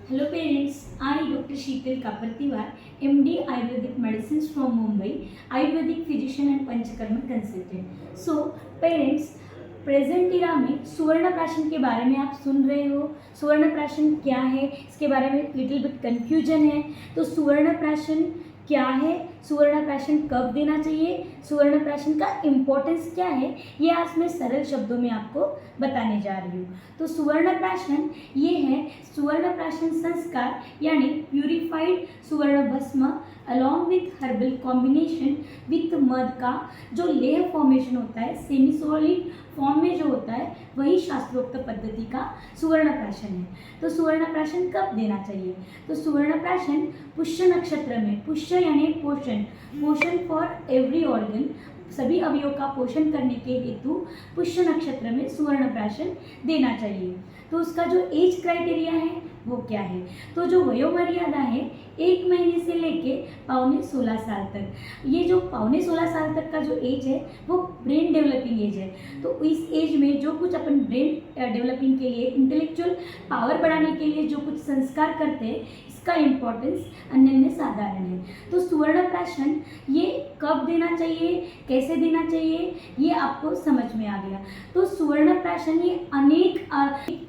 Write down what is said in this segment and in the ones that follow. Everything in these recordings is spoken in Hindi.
Hello parents, I Dr. Sheetal Kapartiwar, MD Ayurvedic Medicines from Mumbai, Ayurvedic physician and Panchakarma consultant. So parents, present era में सुवर्ण प्राशन के बारे में आप सुन रहे हो। सुवर्ण प्राशन क्या है, इसके बारे में लिटिल बिट कन्फ्यूजन है। तो सुवर्ण प्राशन क्या है, सुवर्ण प्राशन कब देना चाहिए, सुवर्ण प्राशन का इम्पोर्टेंस क्या है, ये आज मैं सरल शब्दों में आपको बताने जा रही हूँ। तो सुवर्ण प्राशन ये है सुवर्ण प्राशन संस्कार यानी प्यूरिफाइड सुवर्ण भस्म along with herbal combination with मध का जो लेह फॉर्मेशन होता है, सेमी सॉलिड फॉर्म में जो होता है, वही शास्त्रोक्त पद्धति का सुवर्ण प्राशन है। तो सुवर्ण प्राशन कब देना चाहिए? तो सुवर्ण प्राशन पुष्य नक्षत्र में, पुष्य यानी पोषण, पोषण फॉर एवरी ऑर्गन, सभी अवयवों का पोषण करने के हेतु पुष्य नक्षत्र में सुवर्ण प्राशन देना चाहिए। तो उसका जो एज क्राइटेरिया है वो क्या है? तो जो वयोमर्यादा है 1 महीने से लेके पौने 16 साल तक। ये जो पौने 16 साल तक का जो एज है वो ब्रेन डेवलपिंग एज है। तो इस एज में जो कुछ अपन ब्रेन डेवलपिंग के लिए, इंटेलेक्चुअल पावर बढ़ाने के लिए जो कुछ संस्कार करते हैं, इसका इम्पोर्टेंस अनन्य साधारण है। तो सुवर्ण प्राशन ये कब देना चाहिए, कैसे देना चाहिए, ये आपको समझ में आ गया। तो सुवर्ण प्राशन ये अनेक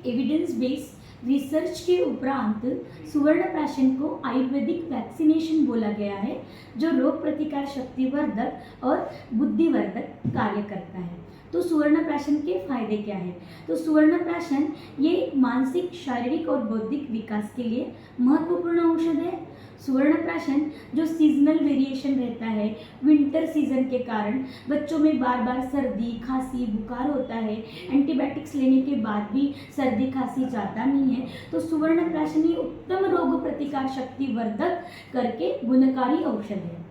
एविडेंस बेस्ड रिसर्च के उपरांत सुवर्ण प्राशन को आयुर्वेदिक वैक्सीनेशन बोला गया है, जो रोग प्रतिकार शक्ति वर्धक और बुद्धिवर्धक कार्य करता है। तो सुवर्ण प्राशन के फायदे क्या है? तो सुवर्ण प्राशन ये मानसिक, शारीरिक और बौद्धिक विकास के लिए महत्वपूर्ण औषध है। सुवर्ण प्राशन जो सीजनल वेरिएशन रहता है, विंटर सीजन के कारण बच्चों में बार बार सर्दी, खांसी, बुखार होता है, एंटीबायोटिक्स लेने के बाद भी सर्दी खांसी जाता नहीं है, तो सुवर्ण प्राशन ये उत्तम रोग प्रतिकार शक्ति वर्धक करके गुणकारी औषध है।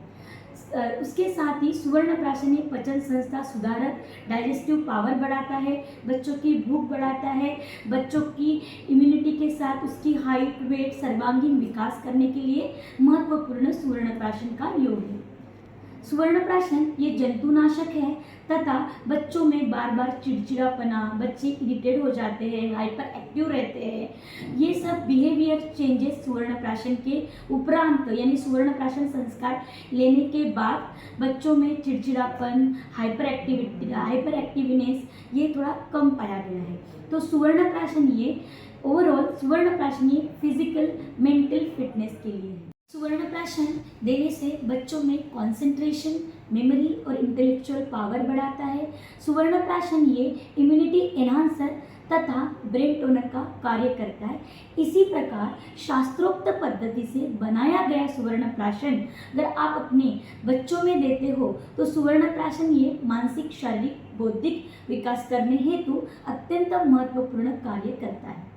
उसके साथ ही सुवर्ण प्राशन ये पचन संस्था सुधारक, डाइजेस्टिव पावर बढ़ाता है, बच्चों की भूख बढ़ाता है, बच्चों की इम्यूनिटी के साथ उसकी हाइट, वेट, सर्वांगीण विकास करने के लिए महत्वपूर्ण सुवर्ण प्राशन का योग है। सुवर्ण प्राशन ये जंतुनाशक है तथा बच्चों में बार बार चिड़चिड़ापना, बच्चे इरिटेट हो जाते हैं, हाइपर एक्टिव रहते हैं, ये सब बिहेवियर चेंजेस सुवर्ण प्राशन के उपरांत यानी सुवर्ण प्राशन संस्कार लेने के बाद बच्चों में चिड़चिड़ापन, हाइपर एक्टिवनेस ये थोड़ा कम पाया गया है। तो सुवर्ण प्राशन ये ओवरऑल सुवर्ण प्राशन ये फिजिकल, मेंटल फिटनेस के लिए है। सुवर्ण प्राशन देने से बच्चों में कंसंट्रेशन, मेमोरी और इंटेलेक्चुअल पावर बढ़ाता है। सुवर्ण प्राशन ये इम्यूनिटी एनहांसर तथा ब्रेन टोनर का कार्य करता है। इसी प्रकार शास्त्रोक्त पद्धति से बनाया गया सुवर्ण प्राशन अगर आप अपने बच्चों में देते हो तो सुवर्ण प्राशन ये मानसिक, शारीरिक, बौद्धिक विकास करने हेतु अत्यंत महत्वपूर्ण कार्य करता है।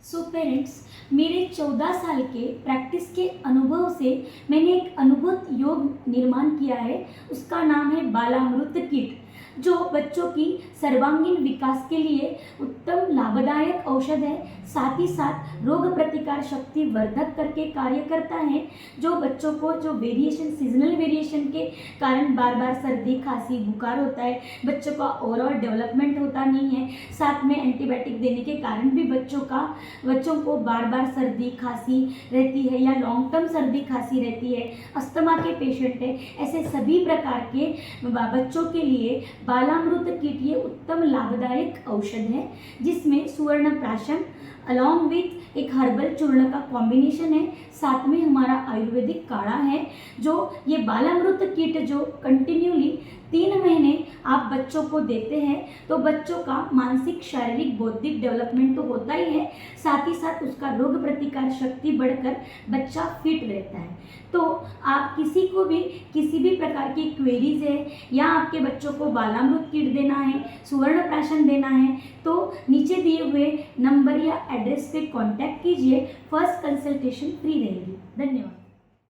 सो पेरेंट्स, मेरे 14 साल के प्रैक्टिस के अनुभव से मैंने एक अनुभूत योग निर्माण किया है। उसका नाम है बालामृत किट, जो बच्चों की सर्वांगीण विकास के लिए उत्तम लाभदायक औषध है। साथ ही साथ रोग प्रतिकार शक्ति वर्धक करके कार्य करता है। जो बच्चों को जो वेरिएशन, सीजनल वेरिएशन के कारण बार बार सर्दी, खांसी, बुखार होता है, बच्चों का ओवरऑल डेवलपमेंट होता नहीं है, साथ में एंटीबायोटिक देने के कारण भी बच्चों को बार बार सर्दी, खांसी रहती है या लॉन्ग टर्म सर्दी, खांसी रहती है, अस्थमा के पेशेंट है, ऐसे सभी प्रकार के बच्चों के लिए बालामृत किट ये उत्तम लाभदायक औषध है, जिसमें सुवर्ण प्राशन अलॉन्ग विथ एक हर्बल चूर्ण का कॉम्बिनेशन है, साथ में हमारा आयुर्वेदिक काढ़ा है। जो ये बालामृत किट जो कंटिन्यूली 3 महीने आप बच्चों को देते हैं तो बच्चों का मानसिक, शारीरिक, बौद्धिक डेवलपमेंट तो होता ही है, साथ ही साथ उसका रोग प्रतिकार शक्ति बढ़कर बच्चा फिट रहता है। तो आप किसी भी प्रकार की क्वेरीज है या आपके बच्चों को बालामृत किट देना है, सुवर्ण प्राशन देना है, तो नीचे दिए हुए नंबर या एड्रेस पे कांटेक्ट कीजिए। फर्स्ट कंसल्टेशन फ्री रहेगी। धन्यवाद।